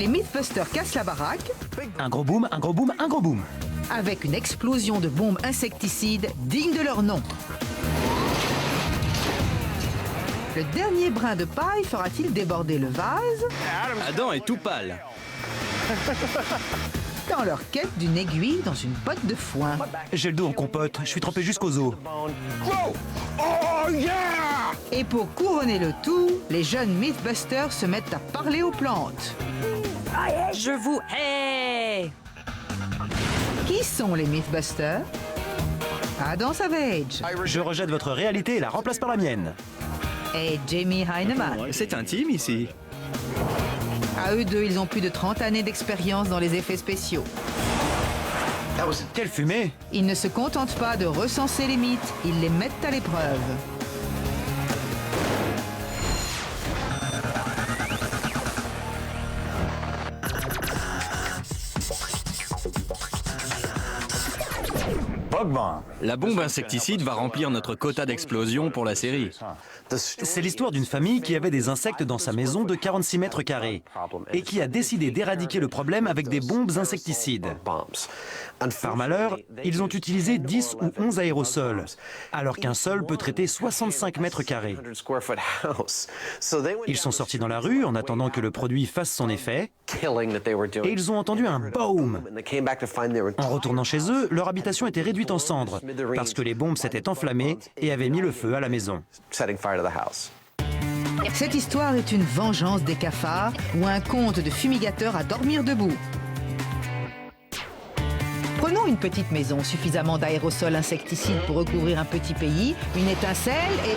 Les Mythbusters cassent la baraque Un gros boom, un gros boom, un gros boom. avec une explosion de bombes insecticides digne de leur nom. Le dernier brin de paille fera-t-il déborder le vase Adam est tout pâle. dans leur quête d'une aiguille dans une botte de foin? J'ai le dos en compote, je suis trempé jusqu'aux os. Et pour couronner le tout, les jeunes Mythbusters se mettent à parler aux plantes. Je vous hais! Qui sont les Mythbusters? Adam Savage Je rejette votre réalité et la remplace par la mienne. et Jamie Heineman. C'est intime ici. À eux deux, ils ont plus de 30 années d'expérience dans les effets spéciaux. Quelle fumée! Ils ne se contentent pas de recenser les mythes, ils les mettent à l'épreuve. La bombe insecticide va remplir notre quota d'explosion pour la série. C'est l'histoire d'une famille qui avait des insectes dans sa maison de 46 mètres carrés et qui a décidé d'éradiquer le problème avec des bombes insecticides. Par malheur, ils ont utilisé 10 ou 11 aérosols, alors qu'un seul peut traiter 65 mètres carrés. Ils sont sortis dans la rue en attendant que le produit fasse son effet et ils ont entendu un boom. En retournant chez eux, leur habitation était réduite en cendres parce que les bombes s'étaient enflammées et avaient mis le feu à la maison. Cette histoire est une vengeance des cafards ou un conte de fumigateur à dormir debout. Prenons une petite maison, suffisamment d'aérosols insecticides pour recouvrir un petit pays, une étincelle et...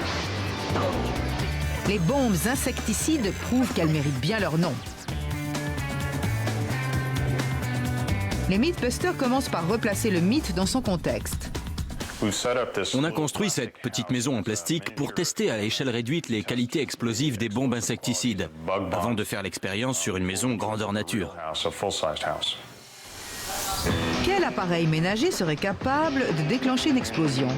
Les bombes insecticides prouvent qu'elles méritent bien leur nom. Les Mythbusters commencent par replacer le mythe dans son contexte. On a construit cette petite maison en plastique pour tester à l'échelle réduite les qualités explosives des bombes insecticides, avant de faire l'expérience sur une maison grandeur nature. Quel appareil ménager serait capable de déclencher une explosion?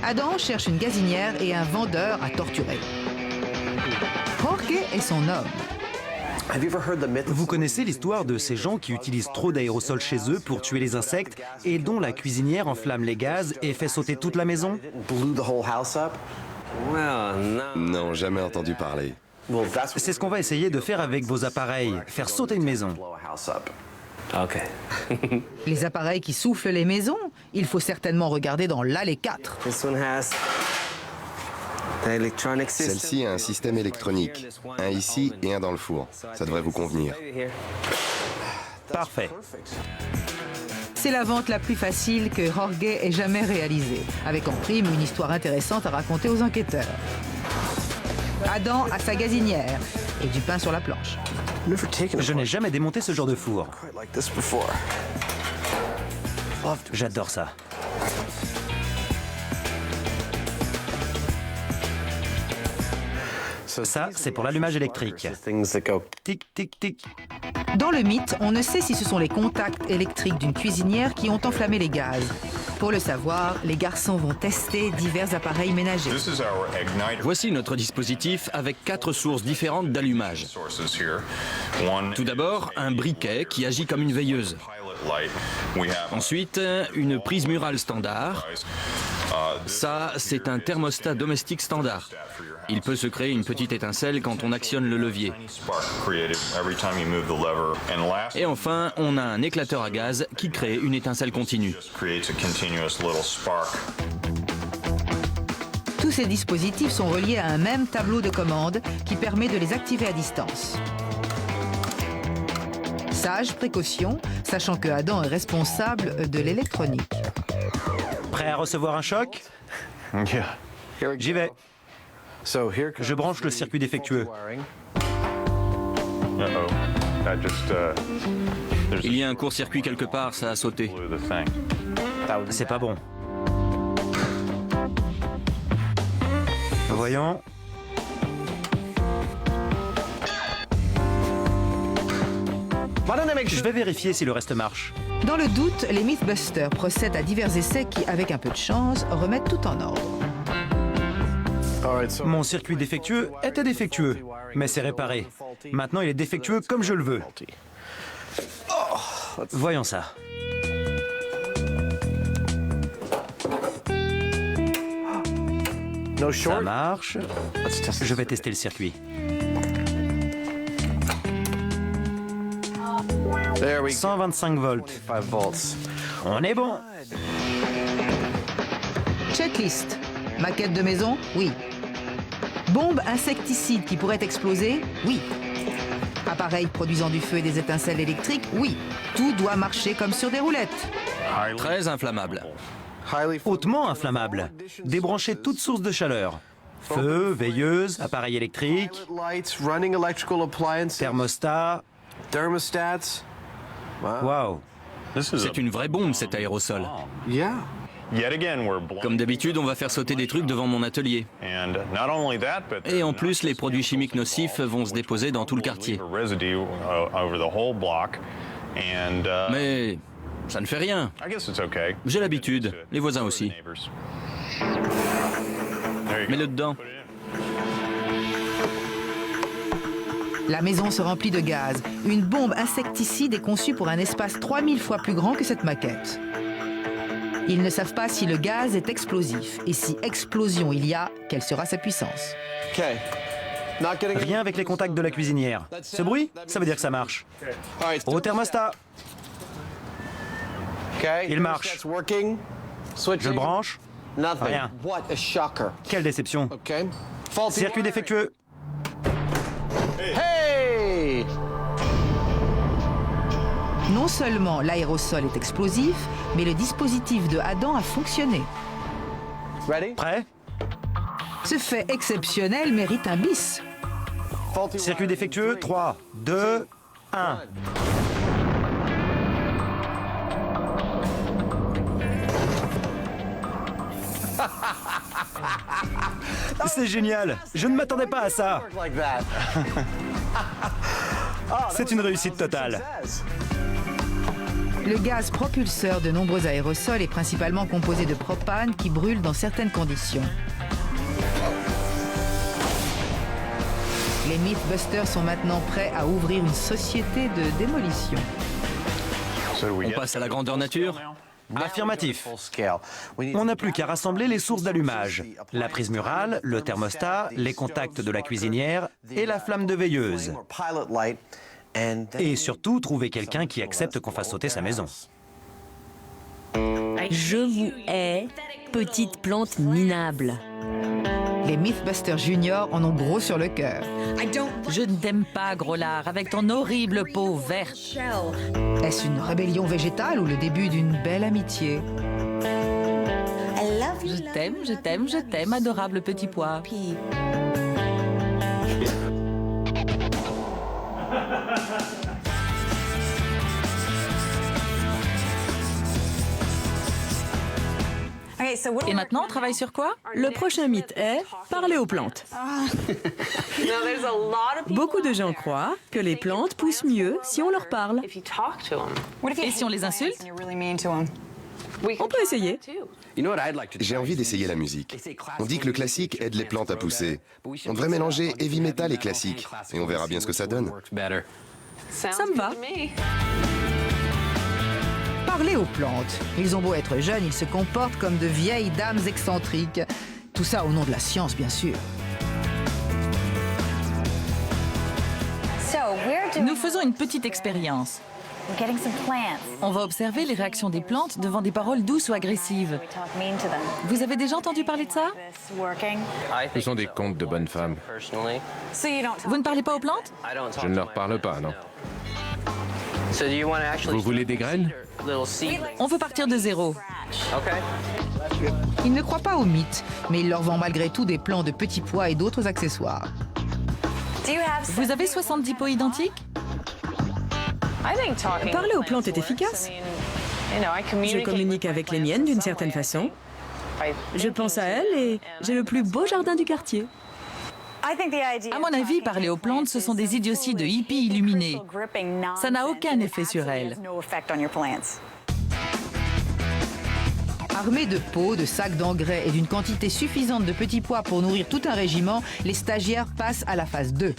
Adam cherche une gazinière et un vendeur à torturer. Jorge est son homme. Vous connaissez l'histoire de ces gens qui utilisent trop d'aérosols chez eux pour tuer les insectes et dont la cuisinière enflamme les gaz et fait sauter toute la maison? Non, jamais entendu parler. C'est ce qu'on va essayer de faire avec vos appareils, faire sauter une maison. Les appareils qui soufflent les maisons, il faut certainement regarder dans l'allée 4. Celle-ci a un système électronique, un ici et un dans le four. Ça devrait vous convenir. Parfait. C'est la vente la plus facile que Jorge ait jamais réalisée, avec en prime une histoire intéressante à raconter aux enquêteurs. Adam a sa gazinière et du pain sur la planche. Je n'ai jamais démonté ce genre de four. J'adore ça. Ça, c'est pour l'allumage électrique. Tic, tic, tic. Dans le mythe, on ne sait si ce sont les contacts électriques d'une cuisinière qui ont enflammé les gaz. Pour le savoir, les garçons vont tester divers appareils ménagers. Voici notre dispositif avec 4 sources différentes d'allumage. Tout d'abord, un briquet qui agit comme une veilleuse. Ensuite, une prise murale standard. Ça, c'est un thermostat domestique standard. Il peut se créer une petite étincelle quand on actionne le levier. Et enfin, on a un éclateur à gaz qui crée une étincelle continue. Tous ces dispositifs sont reliés à un même tableau de commande qui permet de les activer à distance. Sage précaution, sachant que Adam est responsable de l'électronique. Prêt à recevoir un choc? J'y vais. Je branche le circuit défectueux. Il y a un court-circuit quelque part, ça a sauté. C'est pas bon. Voyons. Je vais vérifier si le reste marche. Dans le doute, les Mythbusters procèdent à divers essais qui, avec un peu de chance, remettent tout en ordre. Mon circuit défectueux était défectueux, mais c'est réparé. Maintenant, il est défectueux comme je le veux. Voyons ça. Ça marche. Je vais tester le circuit. 125 volts. On est bon. Checklist. Maquette de maison? Oui. Bombe insecticide qui pourrait exploser? Oui. Appareil produisant du feu et des étincelles électriques? Oui. Tout doit marcher comme sur des roulettes. Très inflammable. Hautement inflammable. Débrancher toute source de chaleur. Feu, veilleuse, appareil électrique, thermostat. Waouh. C'est une vraie bombe, cet aérosol. Comme d'habitude, on va faire sauter des trucs devant mon atelier. Et en plus, les produits chimiques nocifs vont se déposer dans tout le quartier. Mais ça ne fait rien. J'ai l'habitude, les voisins aussi. Mets-le dedans. La maison se remplit de gaz. Une bombe insecticide est conçue pour un espace 3000 fois plus grand que cette maquette. Ils ne savent pas si le gaz est explosif. Et si explosion il y a, quelle sera sa puissance? Rien avec les contacts de la cuisinière. Ce bruit, ça veut dire que ça marche. Au thermostat. Il marche. Je le branche. Rien. Quelle déception. Circuit défectueux. Non seulement l'aérosol est explosif, mais le dispositif de Adam a fonctionné. Prêt? Ce fait exceptionnel mérite un bis. Circuit défectueux. 3, 2, 1. C'est génial. Je ne m'attendais pas à ça. C'est une réussite totale. Le gaz propulseur de nombreux aérosols est principalement composé de propane qui brûle dans certaines conditions. Les Mythbusters sont maintenant prêts à ouvrir une société de démolition. On passe à la grandeur nature? Affirmatif. On n'a plus qu'à rassembler les sources d'allumage. La prise murale, le thermostat, les contacts de la cuisinière et la flamme de veilleuse. Et surtout, trouver quelqu'un qui accepte qu'on fasse sauter sa maison. Je vous hais, petite plante minable. Les Mythbusters Junior en ont gros sur le cœur. Je ne t'aime pas, gros lard, avec ton horrible peau verte. Est-ce une rébellion végétale ou le début d'une belle amitié? Je t'aime, je t'aime, je t'aime, adorable petit pois. Et maintenant, on travaille sur quoi? Le prochain mythe est parler aux plantes. Beaucoup de gens croient que les plantes poussent mieux si on leur parle. Et si on les insulte? On peut essayer. J'ai envie d'essayer la musique. On dit que le classique aide les plantes à pousser. On devrait mélanger heavy metal et classique. Et on verra bien ce que ça donne. Ça me va. Parler aux plantes. Ils ont beau être jeunes, ils se comportent comme de vieilles dames excentriques. Tout ça au nom de la science, bien sûr. Nous faisons une petite expérience. On va observer les réactions des plantes devant des paroles douces ou agressives. Vous avez déjà entendu parler de ça? Ce sont des contes de bonnes femmes. Vous ne parlez pas aux plantes? Je ne leur parle pas, non. Vous voulez des graines? On veut partir de zéro. Ils ne croient pas aux mythes, mais ils leur vendent malgré tout des plants de petits pois et d'autres accessoires. Vous avez 70 pots identiques? Parler aux plantes est efficace. Je communique avec les miennes d'une certaine façon. Je pense à elles et j'ai le plus beau jardin du quartier. À mon avis, parler aux plantes, ce sont des idioties de hippies illuminés. Ça n'a aucun effet sur elles. Armés de pots, de sacs d'engrais et d'une quantité suffisante de petits pois pour nourrir tout un régiment, les stagiaires passent à la phase 2.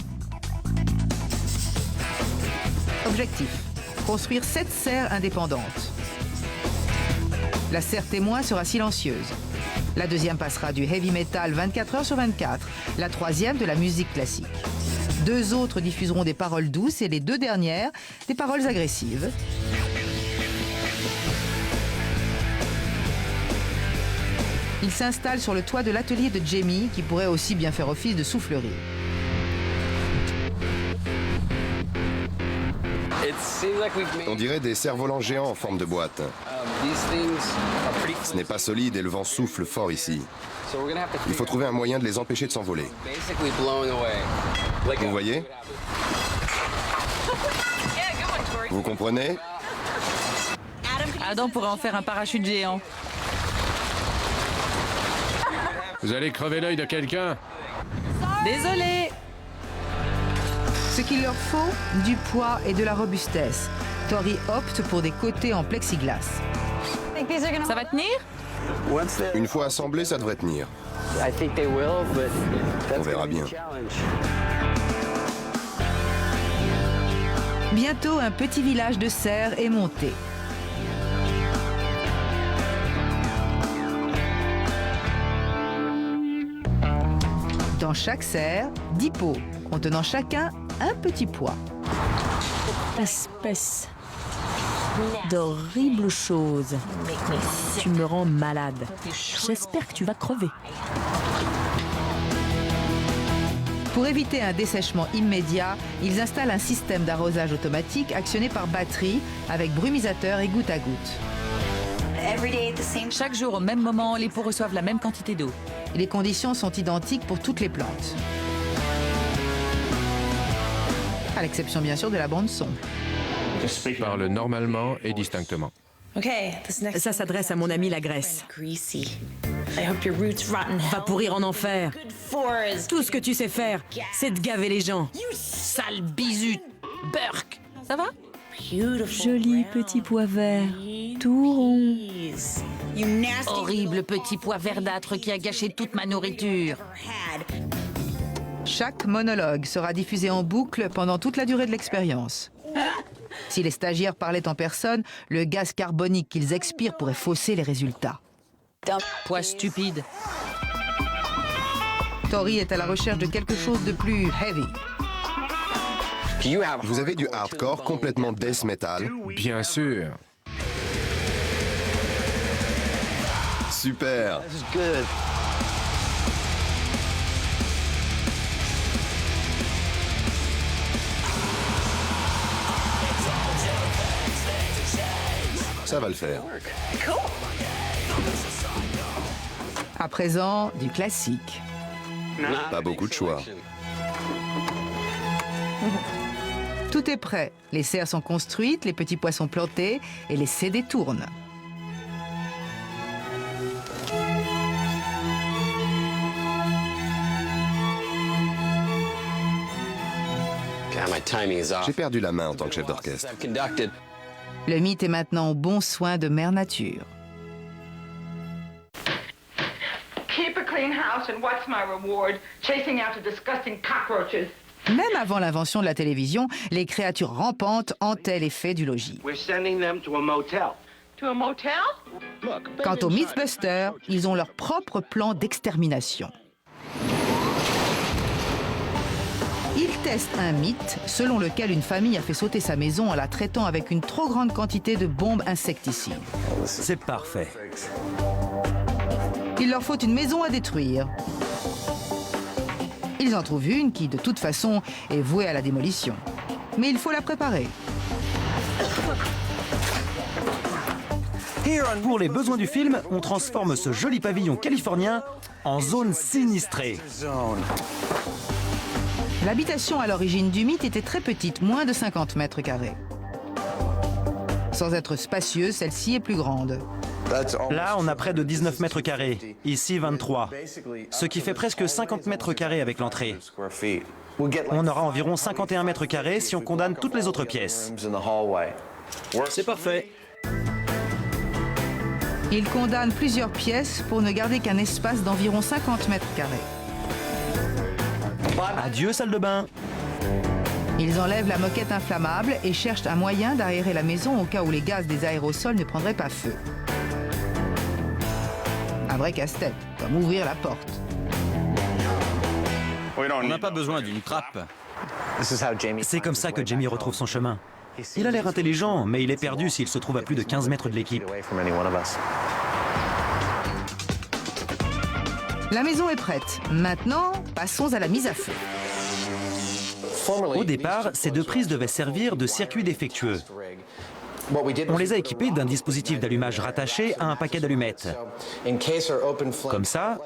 Objectif: construire 7 serres indépendantes. La serre témoin sera silencieuse. La deuxième passera du heavy metal 24 heures sur 24. La troisième de la musique classique. 2 autres diffuseront des paroles douces et les 2 dernières des paroles agressives. Il s'installe sur le toit de l'atelier de Jamie, qui pourrait aussi bien faire office de soufflerie. On dirait des cerfs-volants géants en forme de boîte. Ce n'est pas solide et le vent souffle fort ici. Il faut trouver un moyen de les empêcher de s'envoler. Vous voyez? Vous comprenez? Adam pourrait en faire un parachute géant. Vous allez crever l'œil de quelqu'un? Désolé. Ce qu'il leur faut, du poids et de la robustesse. Tori opte pour des côtés en plexiglas. Ça va tenir? Une fois assemblés, ça devrait tenir. On verra bien. Bientôt, un petit village de serres est monté. Dans chaque serre, 10 pots, contenant chacun un petit pois. Espèce d'horrible chose. Tu me rends malade. J'espère que tu vas crever. Pour éviter un dessèchement immédiat, ils installent un système d'arrosage automatique actionné par batterie avec brumisateur et goutte à goutte. Chaque jour, au même moment, les pots reçoivent la même quantité d'eau. Les conditions sont identiques pour toutes les plantes. À l'exception bien sûr de la bande son. Parle normalement et distinctement. Ça s'adresse à mon ami la Grèce. Va pourrir en enfer. Tout ce que tu sais faire, c'est de gaver les gens. Sale bisu, Burke. Ça va? Joli petit pois vert, tout rond. Horrible petit pois verdâtre qui a gâché toute ma nourriture. Chaque monologue sera diffusé en boucle pendant toute la durée de l'expérience. Si les stagiaires parlaient en personne, le gaz carbonique qu'ils expirent pourrait fausser les résultats. Pois stupide. Tori est à la recherche de quelque chose de plus heavy. Vous avez du hardcore complètement death metal? Bien sûr. Super! Ça va le faire. À présent, du classique. Pas beaucoup de choix. Tout est prêt. Les serres sont construites, les petits pois sont plantés et les CD tournent. J'ai perdu la main en tant que chef d'orchestre. Le mythe est maintenant au bon soin de Mère Nature. Keep a clean house and what's my reward? Chasing after disgusting cockroaches. Même avant l'invention de la télévision, les créatures rampantes hantaient les faits du logis. We're sending them to a motel. To a motel? Quant aux Mythbusters, ils ont leur propre plan d'extermination. Ils testent un mythe selon lequel une famille a fait sauter sa maison en la traitant avec une trop grande quantité de bombes insecticides. C'est parfait. Il leur faut une maison à détruire. Ils en trouvent une qui, de toute façon, est vouée à la démolition. Mais il faut la préparer. Pour les besoins du film, on transforme ce joli pavillon californien en zone sinistrée. L'habitation à l'origine du mythe était très petite, moins de 50 mètres carrés. Sans être spacieuse, celle-ci est plus grande. Là, on a près de 19 mètres carrés, ici 23, ce qui fait presque 50 mètres carrés avec l'entrée. On aura environ 51 mètres carrés si on condamne toutes les autres pièces. C'est parfait. Ils condamnent plusieurs pièces pour ne garder qu'un espace d'environ 50 mètres carrés. Adieu, salle de bain. Ils enlèvent la moquette inflammable et cherchent un moyen d'aérer la maison au cas où les gaz des aérosols ne prendraient pas feu. Un vrai casse-tête, comme ouvrir la porte. On n'a pas besoin d'une trappe. C'est comme ça que Jamie retrouve son chemin. Il a l'air intelligent, mais il est perdu s'il se trouve à plus de 15 mètres de l'équipe. La maison est prête. Maintenant, passons à la mise à feu. Au départ, ces deux prises devaient servir de circuit défectueux. On les a équipées d'un dispositif d'allumage rattaché à un paquet d'allumettes. Comme ça,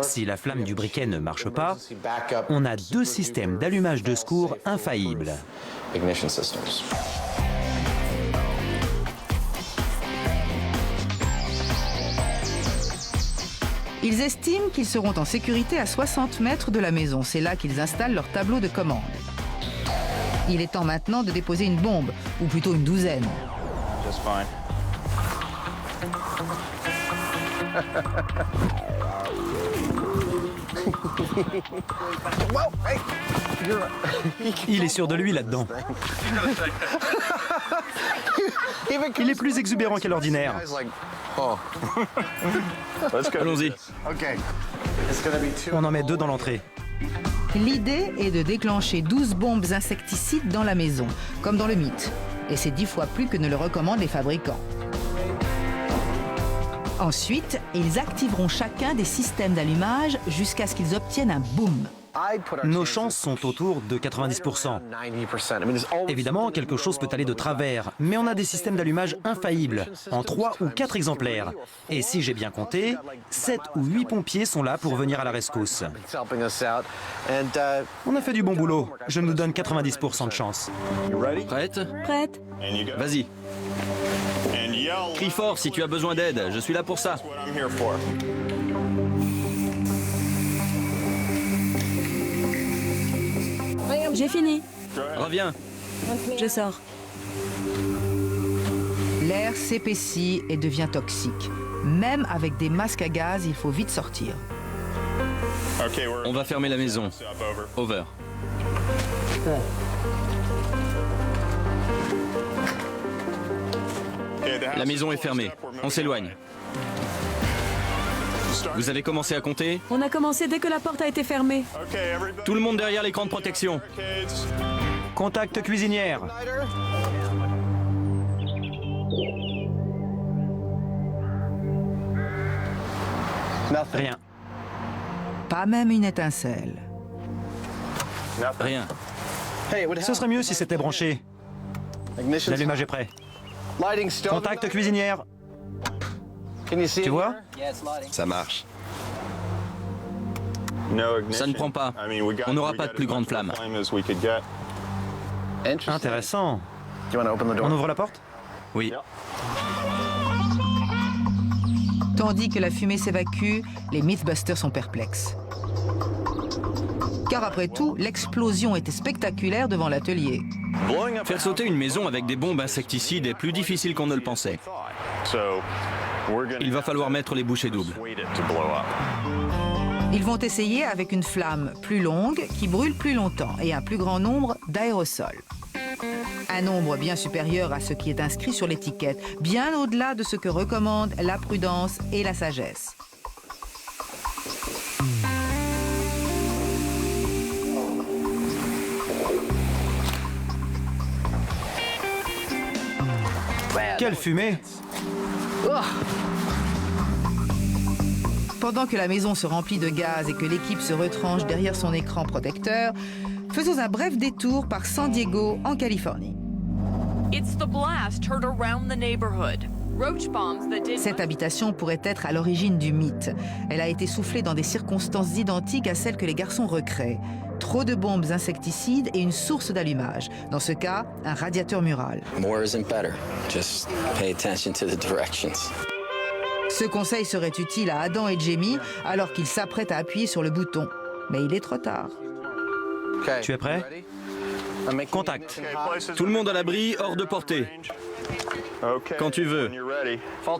si la flamme du briquet ne marche pas, on a deux systèmes d'allumage de secours infaillibles. Ils estiment qu'ils seront en sécurité à 60 mètres de la maison. C'est là qu'ils installent leur tableau de commande. Il est temps maintenant de déposer une bombe, ou plutôt une douzaine. Il est sûr de lui là-dedans. Il est plus exubérant qu'à l'ordinaire. Allons-y. On en met deux dans l'entrée. L'idée est de déclencher 12 bombes insecticides dans la maison, comme dans le mythe. Et c'est 10 fois plus que ne le recommandent les fabricants. Ensuite, ils activeront chacun des systèmes d'allumage jusqu'à ce qu'ils obtiennent un boom. Nos chances sont autour de 90%. Évidemment, quelque chose peut aller de travers, mais on a des systèmes d'allumage infaillibles, en 3 ou 4 exemplaires. Et si j'ai bien compté, 7 ou 8 pompiers sont là pour venir à la rescousse. On a fait du bon boulot. Je nous donne 90% de chance. Prête? Prête? Vas-y. Crie fort si tu as besoin d'aide, je suis là pour ça. J'ai fini. Reviens. Je sors. L'air s'épaissit et devient toxique. Même avec des masques à gaz, il faut vite sortir. On va fermer la maison. Over. La maison est fermée. On s'éloigne. Vous avez commencé à compter? On a commencé dès que la porte a été fermée. Tout le monde derrière l'écran de protection. Contact cuisinière. Rien. Pas même une étincelle. Rien. Ce serait mieux si c'était branché. L'allumage est prêt. Contact cuisinière. Tu vois? Ça marche. Ça ne prend pas. On n'aura pas de plus grande flamme. Intéressant. On ouvre la porte? Oui. Tandis que la fumée s'évacue, les Mythbusters sont perplexes. Car après tout, l'explosion était spectaculaire devant l'atelier. Faire sauter une maison avec des bombes insecticides est plus difficile qu'on ne le pensait. Il va falloir mettre les bouchées doubles. Ils vont essayer avec une flamme plus longue qui brûle plus longtemps et un plus grand nombre d'aérosols. Un nombre bien supérieur à ce qui est inscrit sur l'étiquette, bien au-delà de ce que recommandent la prudence et la sagesse. Quelle fumée! Pendant que la maison se remplit de gaz et que l'équipe se retranche derrière son écran protecteur, faisons un bref détour par San Diego, en Californie. Cette habitation pourrait être à l'origine du mythe. Elle a été soufflée dans des circonstances identiques à celles que les garçons recréent. Trop de bombes insecticides et une source d'allumage. Dans ce cas, un radiateur mural. More isn't better. Just pay attention to the directions. Ce conseil serait utile à Adam et Jamie alors qu'ils s'apprêtent à appuyer sur le bouton. Mais il est trop tard. Tu es prêt? Contact. Tout le monde à l'abri, hors de portée. Quand tu veux.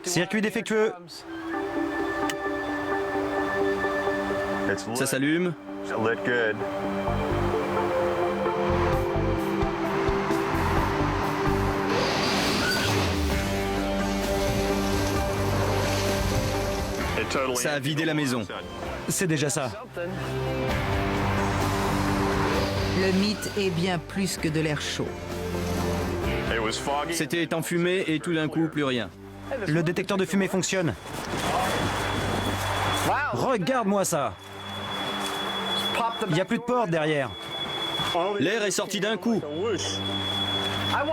Circuit défectueux. Ça s'allume. Ça a vidé la maison. C'est déjà ça. Le mythe est bien plus que de l'air chaud. C'était enfumé et tout d'un coup, plus rien. Le détecteur de fumée fonctionne. Regarde-moi ça. Il n'y a plus de porte derrière. L'air est sorti d'un coup.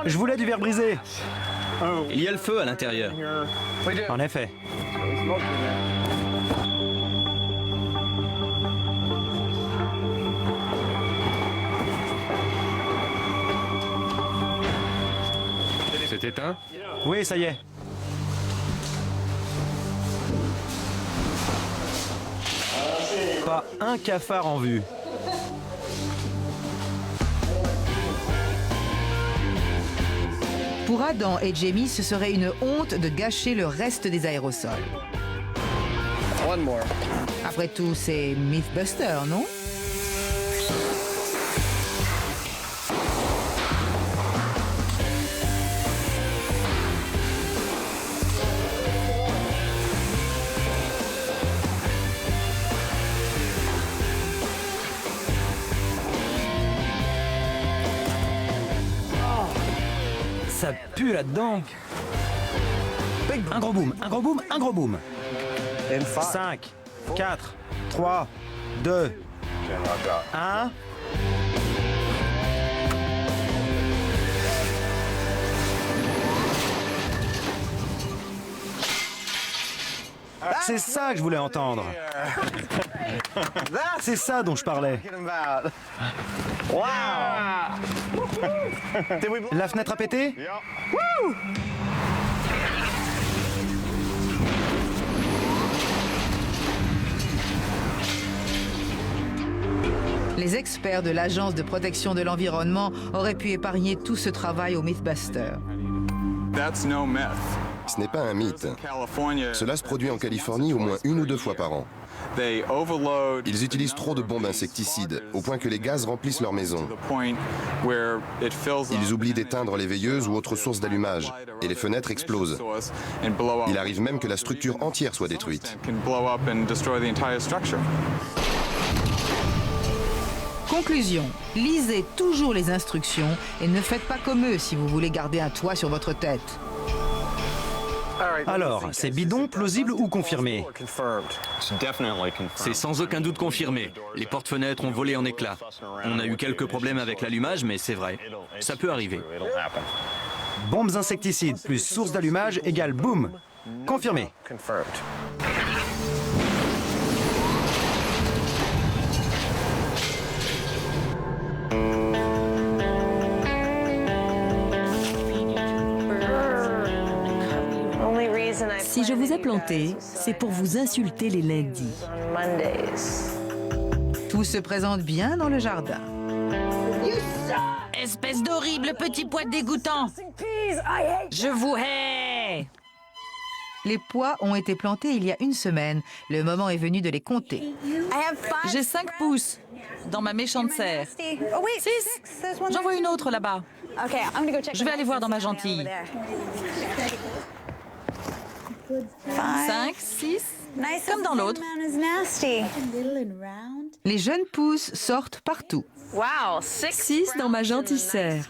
Je voulais du verre brisé. Il y a le feu à l'intérieur. En effet. C'est éteint? Oui, ça y est. Pas un cafard en vue. Pour Adam et Jamie, ce serait une honte de gâcher le reste des aérosols. Après tout, c'est Mythbuster, non? Ça pue là-dedans. Un gros boom, un gros boom, un gros boom. 5, 4, 3, 2, 1. C'est ça que je voulais entendre. C'est ça dont je parlais. La fenêtre a pété? Les experts de l'Agence de protection de l'environnement auraient pu épargner tout ce travail au Mythbuster. Ce n'est pas un mythe. Cela se produit en Californie au moins 1 ou 2 fois par an. Ils utilisent trop de bombes insecticides, au point que les gaz remplissent leur maison. Ils oublient d'éteindre les veilleuses ou autres sources d'allumage, et les fenêtres explosent. Il arrive même que la structure entière soit détruite. Conclusion, lisez toujours les instructions et ne faites pas comme eux si vous voulez garder un toit sur votre tête. Alors, c'est bidon, plausible ou confirmé? C'est sans aucun doute confirmé. Les portes-fenêtres ont volé en éclats. On a eu quelques problèmes avec l'allumage, mais c'est vrai. Ça peut arriver. Bombes insecticides plus source d'allumage égale boum. Confirmé. Si je vous ai planté, c'est pour vous insulter les lundis. Tout se présente bien dans le jardin. Espèce d'horrible petit pois dégoûtant! Je vous hais! Les pois ont été plantés il y a 1 semaine. Le moment est venu de les compter. J'ai 5 pouces dans ma méchante serre. 6. J'en vois une autre là-bas. Je vais aller voir dans ma gentille. 5, 6, comme dans l'autre. Les jeunes pousses sortent partout. 6 dans ma gentille serre.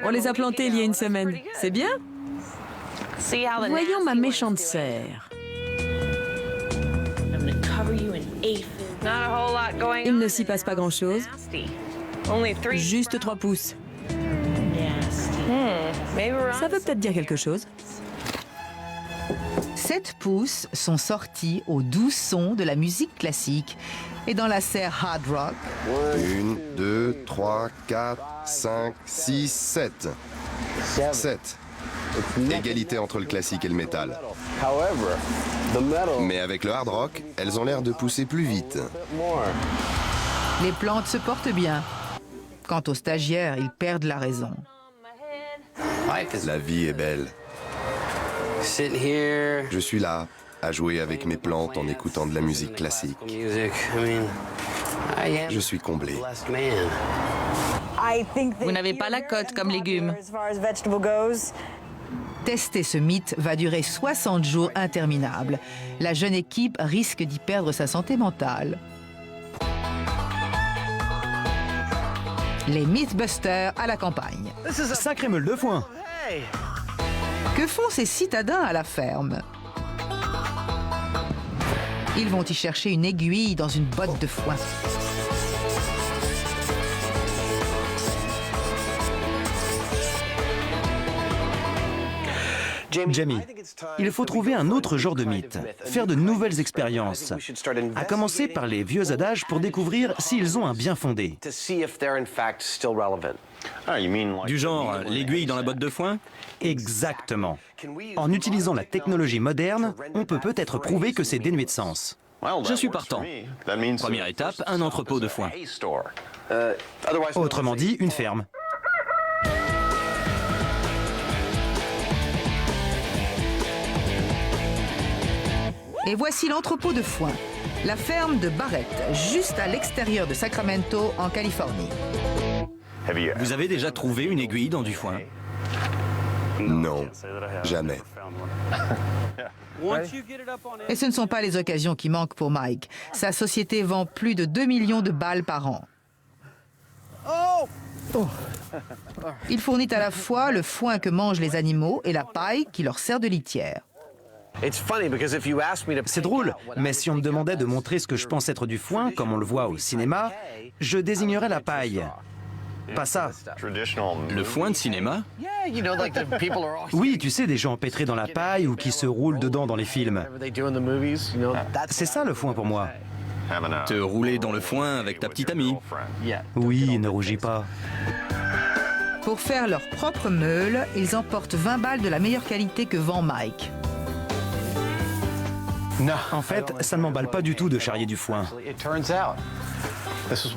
On les a plantés il y a 1 semaine. C'est bien? Voyons ma méchante serre. Il ne s'y passe pas grand-chose. Juste 3 pouces. Ça veut peut-être dire quelque chose. 7 pousses sont sortis aux doux sons de la musique classique et dans la serre hard rock. 1, 2, 3, 4, 5, 6, 7. 7. Égalité entre le classique et le métal. Mais avec le hard rock, elles ont l'air de pousser plus vite. Les plantes se portent bien. Quant aux stagiaires, ils perdent la raison. La vie est belle. Je suis là, à jouer avec mes plantes en écoutant de la musique classique. Je suis comblé. Vous n'avez pas la cote comme légumes. Tester ce mythe va durer 60 jours interminables. La jeune équipe risque d'y perdre sa santé mentale. Les Mythbusters à la campagne. Sacré meule de foin. Que font ces citadins à la ferme? Ils vont y chercher une aiguille dans une botte de foin. Jamie, il faut trouver un autre genre de mythe, faire de nouvelles expériences, à commencer par les vieux adages pour découvrir s'ils ont un bien fondé. Du genre, l'aiguille dans la botte de foin? Exactement. En utilisant la technologie moderne, on peut peut-être prouver que c'est dénué de sens. Je suis partant. Première étape, un entrepôt de foin. Autrement dit, une ferme. Et voici l'entrepôt de foin, la ferme de Barrett, juste à l'extérieur de Sacramento, en Californie. Vous avez déjà trouvé une aiguille dans du foin? Non, jamais. Et ce ne sont pas les occasions qui manquent pour Mike. Sa société vend plus de 2 millions de balles par an. Il fournit à la fois le foin que mangent les animaux et la paille qui leur sert de litière. C'est drôle, mais si on me demandait de montrer ce que je pense être du foin, comme on le voit au cinéma, je désignerais la paille. Pas ça. Le foin de cinéma? Oui, tu sais, des gens empêtrés dans la paille ou qui se roulent dedans dans les films. C'est ça le foin pour moi. Te rouler dans le foin avec ta petite amie? Oui, ne rougis pas. Pour faire leur propre meule, ils emportent 20 balles de la meilleure qualité que vend Mike. En fait, ça ne m'emballe pas du tout de charrier du foin.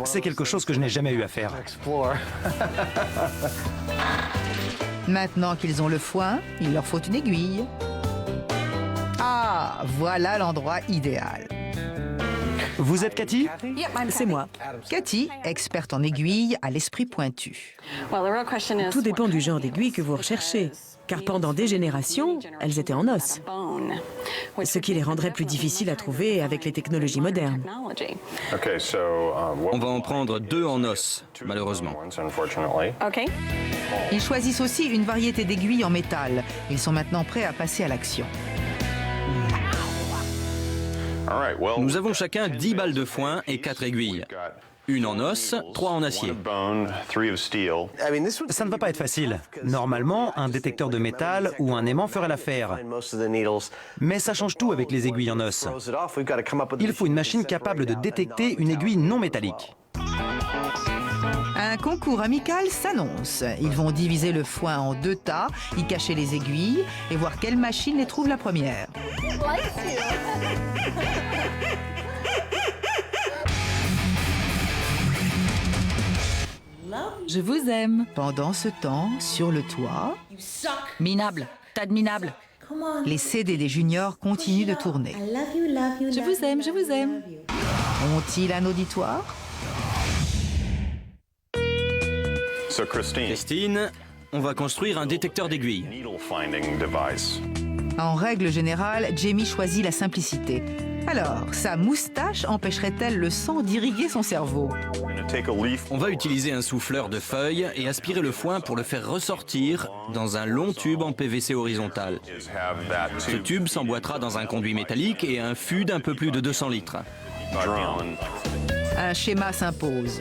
C'est quelque chose que je n'ai jamais eu à faire. Maintenant qu'ils ont le foin, il leur faut une aiguille. Ah, voilà l'endroit idéal. Vous êtes Cathy? C'est moi. Cathy, experte en aiguilles, à l'esprit pointu. Tout dépend du genre d'aiguille que vous recherchez, car pendant des générations, elles étaient en os, ce qui les rendrait plus difficiles à trouver avec les technologies modernes. On va en prendre 2 en os, malheureusement. Ils choisissent aussi une variété d'aiguilles en métal. Ils sont maintenant prêts à passer à l'action. Nous avons chacun 10 balles de foin et 4 aiguilles. Une en os, 3 en acier. Ça ne va pas être facile. Normalement, un détecteur de métal ou un aimant ferait l'affaire. Mais ça change tout avec les aiguilles en os. Il faut une machine capable de détecter une aiguille non métallique. Un concours amical s'annonce. Ils vont diviser le foin en 2 tas, y cacher les aiguilles et voir quelle machine les trouve la première. Je vous aime. Pendant ce temps, sur le toit, Minable. Tas de minables. les CD des juniors continuent de tourner. Je vous aime, je vous aime. Ont-ils un auditoire? Christine, on va construire un détecteur d'aiguilles. En règle générale, Jamie choisit la simplicité. Alors, sa moustache empêcherait-elle le sang d'irriguer son cerveau? On va utiliser un souffleur de feuilles et aspirer le foin pour le faire ressortir dans un long tube en PVC horizontal. Ce tube s'emboîtera dans un conduit métallique et un fût d'un peu plus de 200 litres. Un schéma s'impose.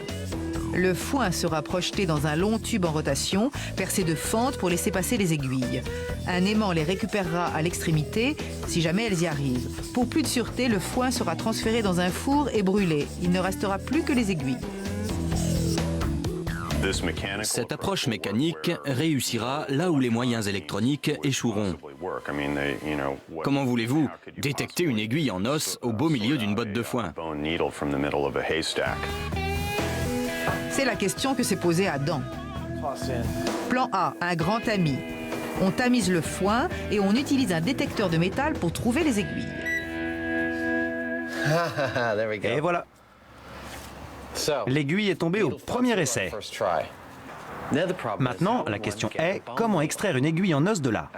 Le foin sera projeté dans un long tube en rotation, percé de fentes pour laisser passer les aiguilles. Un aimant les récupérera à l'extrémité, si jamais elles y arrivent. Pour plus de sûreté, le foin sera transféré dans un four et brûlé. Il ne restera plus que les aiguilles. Cette approche mécanique réussira là où les moyens électroniques échoueront. Comment voulez-vous détecter une aiguille en os au beau milieu d'une botte de foin? C'est la question que s'est posée Adam. Plan A, un grand ami. On tamise le foin et on utilise un détecteur de métal pour trouver les aiguilles. Et voilà. L'aiguille est tombée au premier essai. Maintenant, la question est, comment extraire une aiguille en os de là?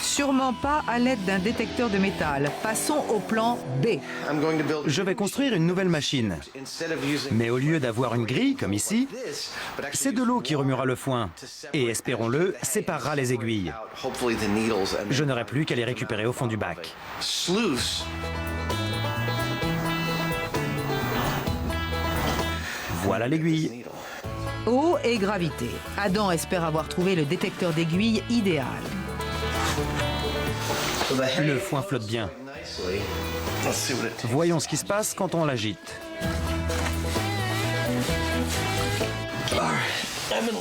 Sûrement pas à l'aide d'un détecteur de métal. Passons au plan B. Je vais construire une nouvelle machine. Mais au lieu d'avoir une grille, comme ici, c'est de l'eau qui remuera le foin. Et, espérons-le, séparera les aiguilles. Je n'aurai plus qu'à les récupérer au fond du bac. Voilà l'aiguille. Eau et gravité. Adam espère avoir trouvé le détecteur d'aiguilles idéal. Le foin flotte bien. Voyons ce qui se passe quand on l'agite.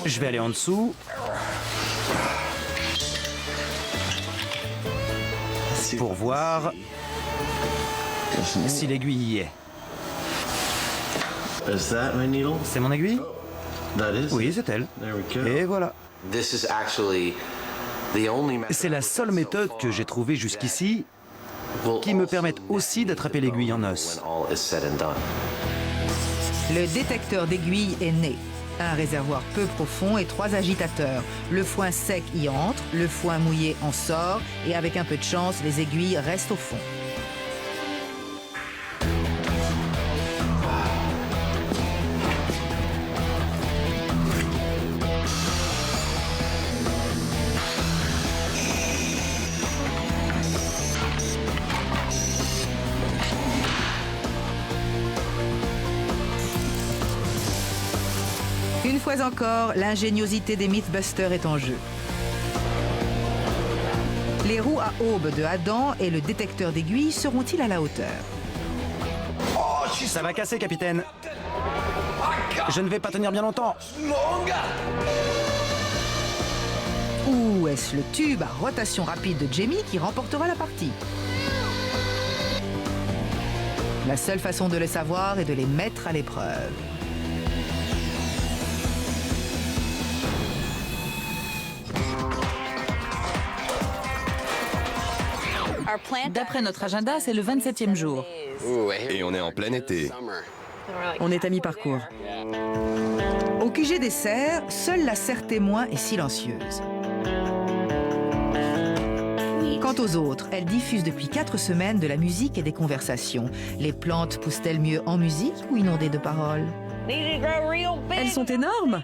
Je vais aller en dessous. Pour voir si l'aiguille y est. C'est mon aiguille? Oui, c'est elle. Et voilà. C'est la seule méthode que j'ai trouvée jusqu'ici qui me permette aussi d'attraper l'aiguille en os. Le détecteur d'aiguilles est né. Un réservoir peu profond et 3 agitateurs. Le foin sec y entre, le foin mouillé en sort et avec un peu de chance, les aiguilles restent au fond. Une fois encore, l'ingéniosité des Mythbusters est en jeu. Les roues à aubes de Adam et le détecteur d'aiguilles seront-ils à la hauteur? Ça va casser, capitaine. Je ne vais pas tenir bien longtemps. Ou est-ce le tube à rotation rapide de Jamie qui remportera la partie? La seule façon de le savoir est de les mettre à l'épreuve. D'après notre agenda, c'est le 27e jour. Et on est en plein été. On est à mi-parcours. Au QG des serres, seule la serre témoin est silencieuse. Quant aux autres, elles diffusent depuis 4 semaines de la musique et des conversations. Les plantes poussent-elles mieux en musique ou inondées de paroles? Elles sont énormes.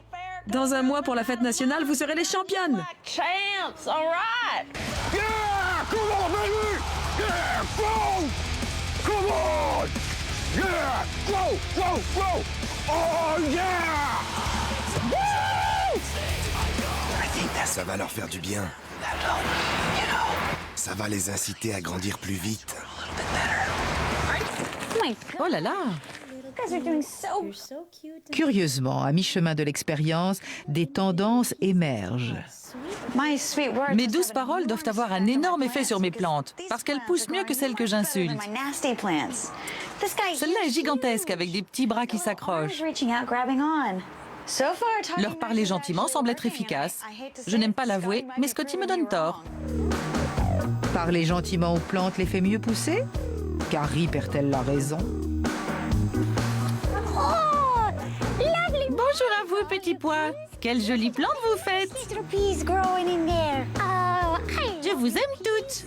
Dans un mois pour la fête nationale, vous serez les championnes. Come on, baby! Yeah, go! Come on! Yeah! Go! Go! Go! Oh, yeah! Woo! Ça va leur faire du bien. Ça va les inciter à grandir plus vite. Oh là là! Curieusement, à mi-chemin de l'expérience, des tendances émergent. Mes douces paroles doivent avoir un énorme effet sur mes plantes, parce qu'elles poussent mieux que celles que j'insulte. Celle-là est gigantesque, avec des petits bras qui s'accrochent. Leur parler gentiment semble être efficace. Je n'aime pas l'avouer, mais Scotty me donne tort. Parler gentiment aux plantes les fait mieux pousser? Carrie perd-elle la raison? Bonjour à vous, petits pois. Quelle jolie plante vous faites. Je vous aime toutes.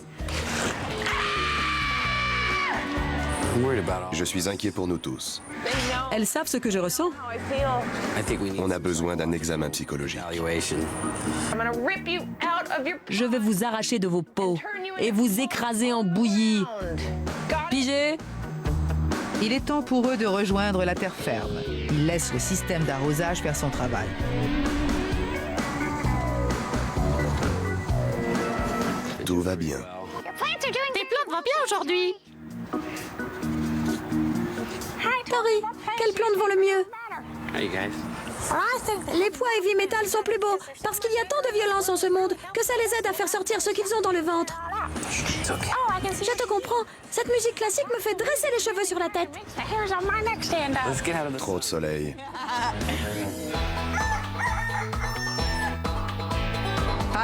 Je suis inquiet pour nous tous. Elles savent ce que je ressens. On a besoin d'un examen psychologique. Je vais vous arracher de vos peaux et vous écraser en bouillie. Pigé? Il est temps pour eux de rejoindre la terre ferme. Ils laissent le système d'arrosage faire son travail. Tout va bien. Tes plantes vont bien aujourd'hui. Tori, quelles plantes vont le mieux? Les pois et heavy metal sont plus beaux parce qu'il y a tant de violence en ce monde que ça les aide à faire sortir ce qu'ils ont dans le ventre. Je te comprends. Cette musique classique me fait dresser les cheveux sur la tête. Trop de soleil.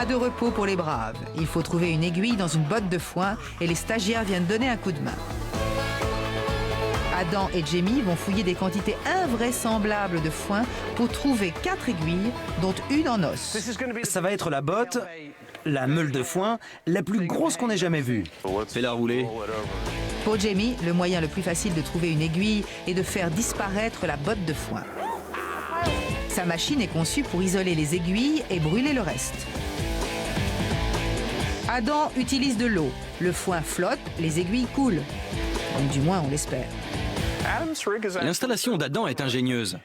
Pas de repos pour les braves. Il faut trouver une aiguille dans une botte de foin et les stagiaires viennent donner un coup de main. Adam et Jamie vont fouiller des quantités invraisemblables de foin pour trouver 4 aiguilles, dont une en os. Ça va être la botte, la meule de foin, la plus grosse qu'on ait jamais vue. Fais-la rouler. Pour Jamie, le moyen le plus facile de trouver une aiguille est de faire disparaître la botte de foin. Sa machine est conçue pour isoler les aiguilles et brûler le reste. Adam utilise de l'eau. Le foin flotte, les aiguilles coulent. Du moins, on l'espère. L'installation d'Adam est ingénieuse.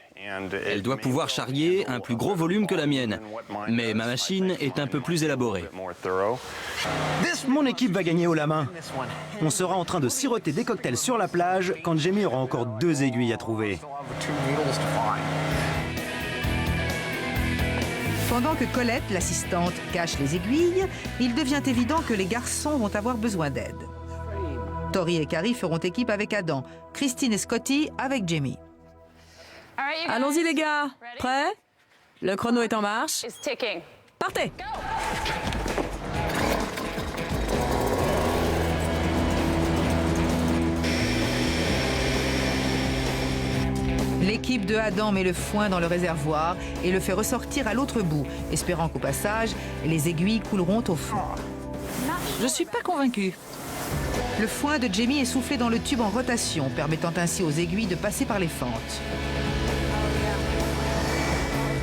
Elle doit pouvoir charrier un plus gros volume que la mienne. Mais ma machine est un peu plus élaborée. Mon équipe va gagner haut la main. On sera en train de siroter des cocktails sur la plage quand Jamie aura encore 2 aiguilles à trouver. Pendant que Colette, l'assistante, cache les aiguilles, il devient évident que les garçons vont avoir besoin d'aide. Tori et Carrie feront équipe avec Adam, Christine et Scotty avec Jamie. Allons-y les gars. Prêts? Le chrono est en marche. Partez! L'équipe de Adam met le foin dans le réservoir et le fait ressortir à l'autre bout, espérant qu'au passage, les aiguilles couleront au fond. Je suis pas convaincue. Le foin de Jamie est soufflé dans le tube en rotation, permettant ainsi aux aiguilles de passer par les fentes.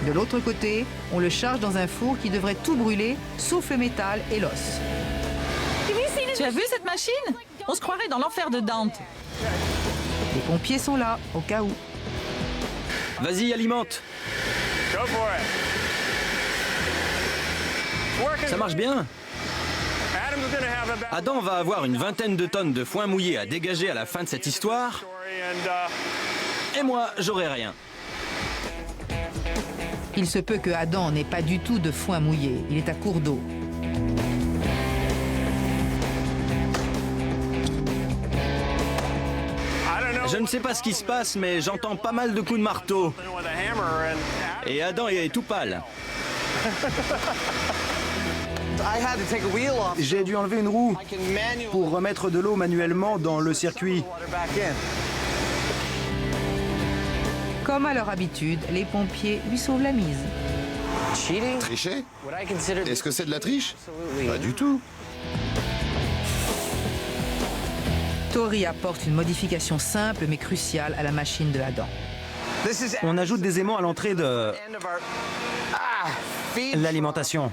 De l'autre côté, on le charge dans un four qui devrait tout brûler, sauf le métal et l'os. Tu as vu cette machine? On se croirait dans l'enfer de Dante. Les pompiers sont là, au cas où. Vas-y, alimente. Ça marche bien. Adam va avoir une 20aine de tonnes de foin mouillé à dégager à la fin de cette histoire. Et moi, j'aurai rien. Il se peut que Adam n'ait pas du tout de foin mouillé. Il est à court d'eau. Je ne sais pas ce qui se passe, mais j'entends pas mal de coups de marteau. Et Adam est tout pâle. J'ai dû enlever une roue pour remettre de l'eau manuellement dans le circuit. Comme à leur habitude, les pompiers lui sauvent la mise. Tricher? Est-ce que c'est de la triche? Pas du tout. Tori apporte une modification simple mais cruciale à la machine de Adam. On ajoute des aimants à l'entrée de l'alimentation.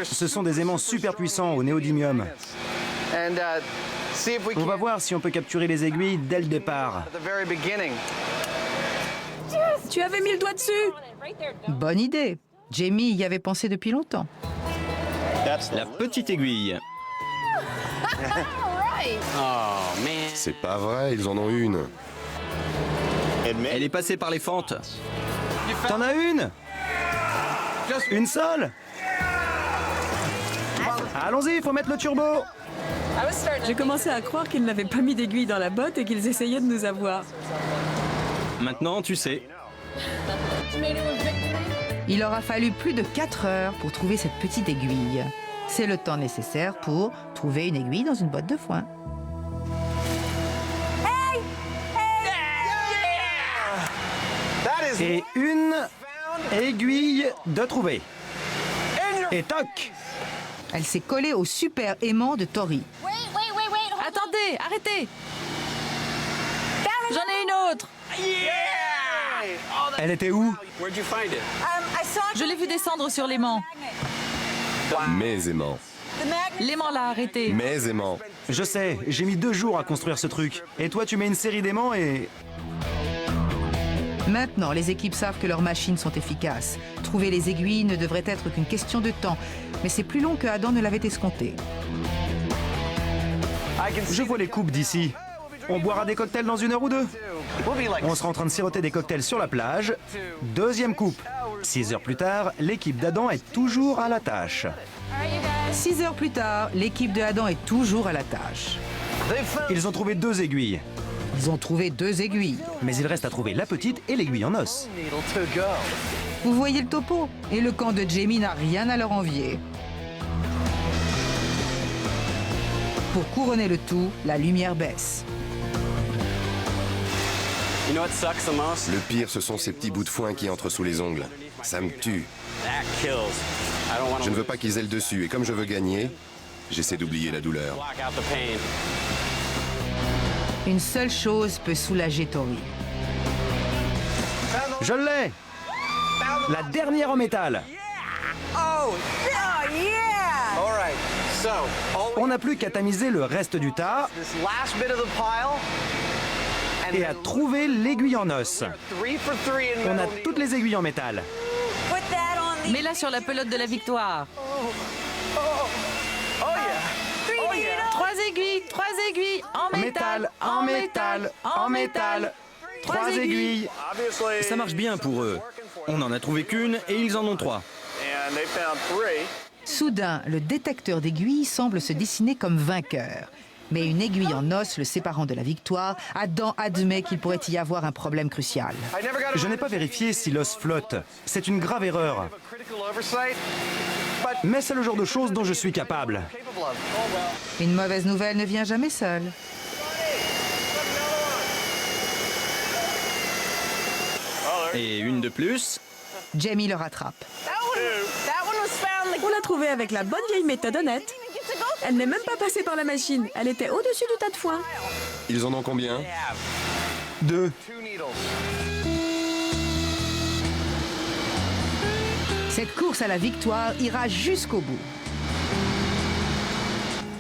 Ce sont des aimants super puissants au néodymium. On va voir si on peut capturer les aiguilles dès le départ. Tu avais mis le doigt dessus. Bonne idée. Jamie y avait pensé depuis longtemps. La petite aiguille. C'est pas vrai, ils en ont une. Elle est passée par les fentes. T'en as une? Une seule? Allons-y, il faut mettre le turbo. J'ai commencé à croire qu'ils n'avaient pas mis d'aiguille dans la botte et qu'ils essayaient de nous avoir. Maintenant, tu sais. Il aura fallu plus de 4 heures pour trouver cette petite aiguille. C'est le temps nécessaire pour trouver une aiguille dans une botte de foin. Et une aiguille de trouver. Et toc! Elle s'est collée au super aimant de Tori. Attendez, arrêtez. J'en ai une autre. Elle était où? Je l'ai vu descendre sur l'aimant. Mes aimants. L'aimant l'a arrêté. Mes aimants. Je sais, j'ai mis 2 jours à construire ce truc. Et toi, tu mets une série d'aimants et... Maintenant, les équipes savent que leurs machines sont efficaces. Trouver les aiguilles ne devrait être qu'une question de temps. Mais c'est plus long que Adam ne l'avait escompté. Je vois les coupes d'ici. On boira des cocktails dans 1 heure ou 2. On sera en train de siroter des cocktails sur la plage. 2e coupe. 6 heures plus tard, l'équipe d'Adam est toujours à la tâche. 6 heures plus tard, l'équipe de Adam est toujours à la tâche. Ils ont trouvé 2 aiguilles. Ils ont trouvé 2 aiguilles. Mais il reste à trouver la petite et l'aiguille en os. Vous voyez le topo? Et le camp de Jamie n'a rien à leur envier. Pour couronner le tout, la lumière baisse. Le pire, ce sont ces petits bouts de foin qui entrent sous les ongles. Ça me tue. Je ne veux pas qu'ils aient le dessus, et comme je veux gagner, j'essaie d'oublier la douleur. Une seule chose peut soulager Tori. Je l'ai! La dernière en métal. On n'a plus qu'à tamiser le reste du tas et à trouver l'aiguille en os. On a toutes les aiguilles en métal. Mets-la sur la pelote de la victoire. 3 aiguilles, en métal, En métal, en métal. 3 aiguilles. Ça marche bien pour eux. On n'en a trouvé qu'une et ils en ont 3. Soudain, le détecteur d'aiguilles semble se dessiner comme vainqueur. Mais une aiguille en os le séparant de la victoire, Adam admet qu'il pourrait y avoir un problème crucial. Je n'ai pas vérifié si l'os flotte. C'est une grave erreur. Mais c'est le genre de choses dont je suis capable. Une mauvaise nouvelle ne vient jamais seule. Et une de plus. Jamie le rattrape. On l'a trouvée avec la bonne vieille méthode honnête. Elle n'est même pas passée par la machine. Elle était au-dessus du tas de foin. Ils en ont combien? 2. Cette course à la victoire ira jusqu'au bout.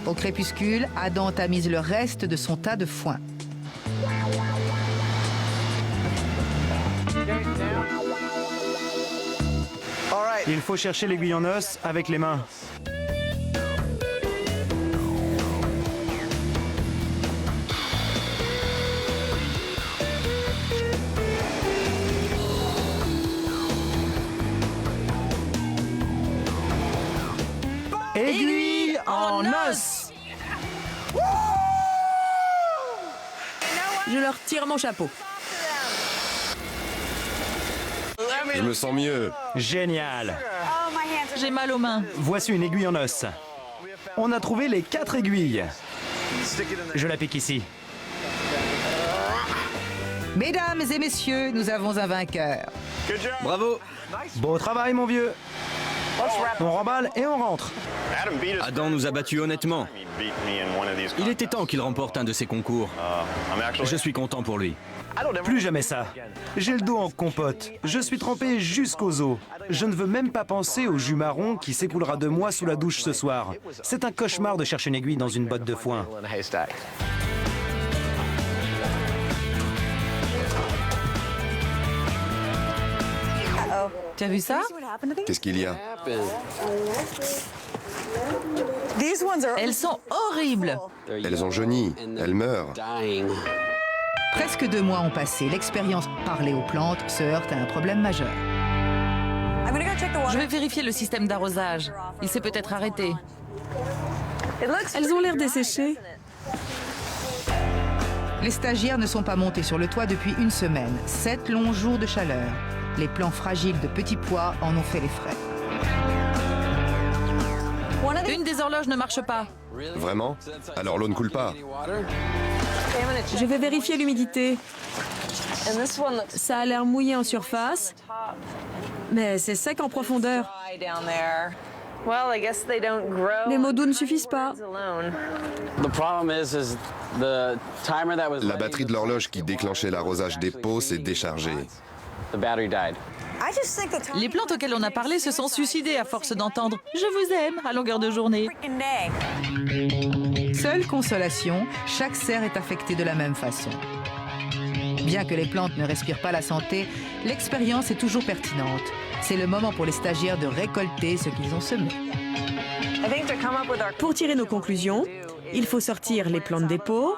Au crépuscule, Adam tamise le reste de son tas de foin. Il faut chercher l'aiguille en os avec les mains. Aiguille en os. Je leur tire mon chapeau. Je me sens mieux. Génial. J'ai mal aux mains. Voici une aiguille en os. On a trouvé les 4 aiguilles. Je la pique ici. Mesdames et messieurs, nous avons un vainqueur. Bravo. Beau travail, mon vieux. On remballe et on rentre. Adam nous a battus honnêtement. Il était temps qu'il remporte un de ces concours. Je suis content pour lui. Plus jamais ça. J'ai le dos en compote. Je suis trempé jusqu'aux os. Je ne veux même pas penser au jus marron qui s'écoulera de moi sous la douche ce soir. C'est un cauchemar de chercher une aiguille dans une botte de foin. Tu as vu ça? Qu'est-ce qu'il y a? Elles sont horribles. Elles ont jauni. Elles meurent. Presque 2 mois ont passé. L'expérience parler aux plantes se heurte à un problème majeur. Je vais vérifier le système d'arrosage. Il s'est peut-être arrêté. Elles ont l'air desséchées. Les stagiaires ne sont pas montés sur le toit depuis 1 semaine. 7 longs jours de chaleur. Les plants fragiles de petits pois en ont fait les frais. Une des horloges ne marche pas. Vraiment? Alors l'eau ne coule pas. Je vais vérifier l'humidité. Ça a l'air mouillé en surface, mais c'est sec en profondeur. Les mots doux ne suffisent pas. La batterie de l'horloge qui déclenchait l'arrosage des pots s'est déchargée. Les plantes auxquelles on a parlé se sont suicidées à force d'entendre « Je vous aime » à longueur de journée. Seule consolation, chaque serre est affectée de la même façon. Bien que les plantes ne respirent pas la santé, l'expérience est toujours pertinente. C'est le moment pour les stagiaires de récolter ce qu'ils ont semé. Pour tirer nos conclusions, il faut sortir les plantes des pots,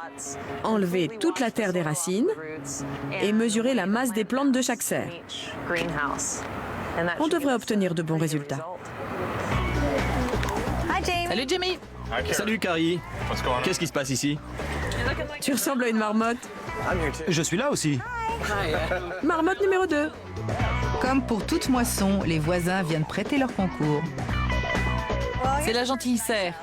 enlever toute la terre des racines et mesurer la masse des plantes de chaque serre. On devrait obtenir de bons résultats. Salut Jamie. Salut Carrie. Qu'est-ce qui se passe ici? Tu ressembles à une marmotte. Je suis là aussi. Marmotte numéro 2. Comme pour toute moisson, les voisins viennent prêter leur concours. C'est la gentille serre.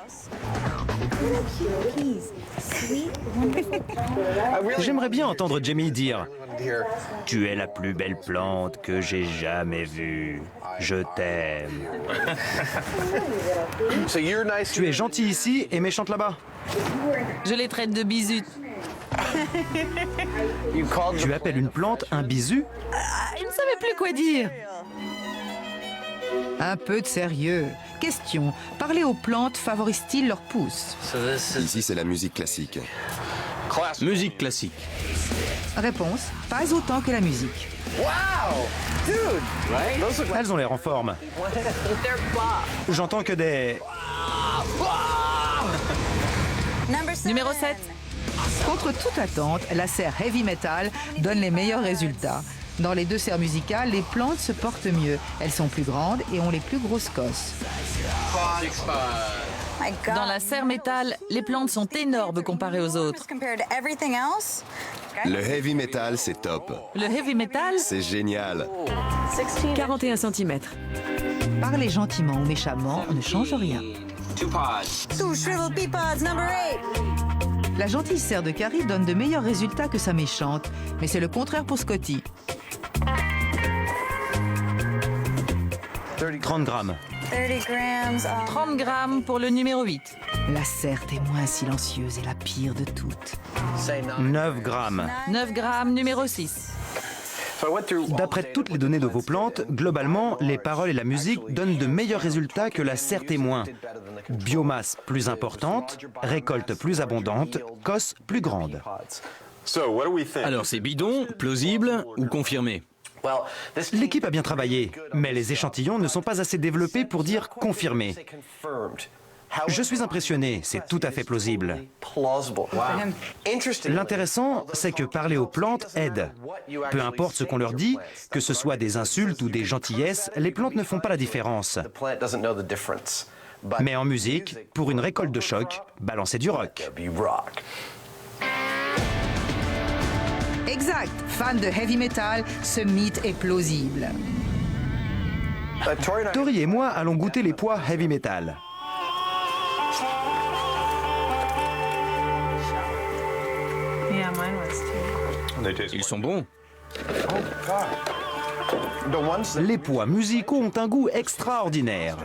J'aimerais bien entendre Jamie dire « Tu es la plus belle plante que j'ai jamais vue. Je t'aime. » Tu es gentil ici et méchante là-bas. Je les traite de bisous. Tu appelles une plante un bisu? Je ne savais plus quoi dire. Un peu de sérieux. Question, parler aux plantes favorise-t-il leur pousse? Ici, c'est la musique classique. Musique classique. Réponse, pas autant que la musique. Elles ont l'air en forme. J'entends que des... Numéro 7. Contre toute attente, la serre heavy metal donne les meilleurs résultats. Dans les deux serres musicales, les plantes se portent mieux. Elles sont plus grandes et ont les plus grosses cosses. Dans la serre métal, les plantes sont énormes comparées aux autres. Le heavy metal, c'est top. Le heavy metal, C'est génial. 41 cm. Parler gentiment ou méchamment ne change rien. La gentille serre de Carrie donne de meilleurs résultats que sa méchante, mais c'est le contraire pour Scotty. 30 grammes. 30 grammes pour le numéro 8. La serre témoin silencieuse est la pire de toutes. 9 grammes. 9 grammes, numéro 6. D'après toutes les données de vos plantes, globalement, les paroles et la musique donnent de meilleurs résultats que la serre témoin. Biomasse plus importante, récolte plus abondante, cosse plus grande. Alors c'est bidon, plausible ou confirmé? L'équipe a bien travaillé, mais les échantillons ne sont pas assez développés pour dire confirmé. Je suis impressionné, c'est tout à fait plausible. L'intéressant, c'est que parler aux plantes aide. Peu importe ce qu'on leur dit, que ce soit des insultes ou des gentillesses, les plantes ne font pas la différence. Mais en musique, pour une récolte de choc, balancez du rock. Exact, fan de heavy metal, ce mythe est plausible. Tori et moi allons goûter les pois heavy metal. Ils sont bons. Les pois musicaux ont un goût extraordinaire.